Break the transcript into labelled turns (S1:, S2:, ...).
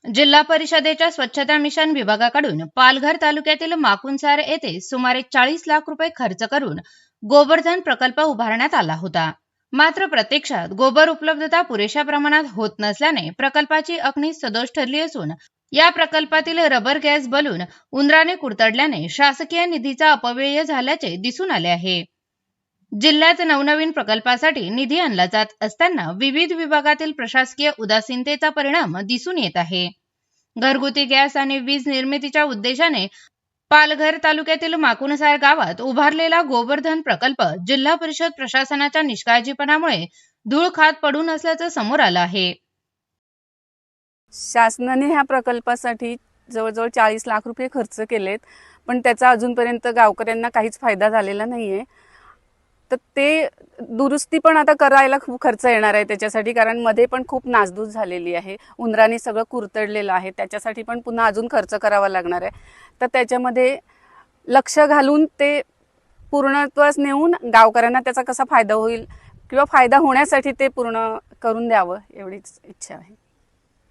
S1: जिल्हा परिषदेच्या स्वच्छता मिशन विभागाकडून पालघर तालुक्यातील माकुणसार येथे सुमारे 40 लाख रुपये खर्च करून गोबरधन प्रकल्प उभारण्यात आला होता। मात्र प्रत्यक्षात गोबर उपलब्धता पुरेशा प्रमाणात होत नसल्याने प्रकल्पाची आखणी सदोष ठरली असून या प्रकल्पातील रबर गॅस बलून उंदराने कुरतडल्याने शासकीय निधीचा अपव्यय झाल्याचे दिसून आले आहे। जिल्ह्यात नवनवीन प्रकल्पासाठी निधी आणला जात असताना विविध विभागातील प्रशासकीय उदासीनतेचा परिणाम दिसून येत आहे। घरगुती गॅस आणि वीज निर्मितीच्या उद्देशाने पालघर तालुक्यातील माकुणसार गावात उभारलेला गोबरधन प्रकल्प जिल्हा परिषद प्रशासनाच्या निष्काळजीपणामुळे धूळ खात पडून असल्याचं समोर आलं आहे।
S2: शासनाने ह्या प्रकल्पासाठी जवळजवळ 40 लाख रुपये खर्च केलेत, पण त्याचा अजूनपर्यंत गावकऱ्यांना काहीच फायदा झालेला नाहीये। तर ते दुरुस्ती पण आता करायला खूप खर्च येणार आहे त्याच्यासाठी, कारण मध्ये पण खूप नासधूस झालेली आहे, उंदराने सगळं कुरतडलेलं आहे, त्याच्यासाठी पण पुन्हा अजून खर्च करावा लागणार आहे। तर त्याच्यामध्ये लक्ष घालून ते पूर्णत्वास नेऊन गावकऱ्यांना त्याचा कसा फायदा होईल किंवा फायदा होण्यासाठी ते पूर्ण करून द्यावं एवढीच इच्छा आहे।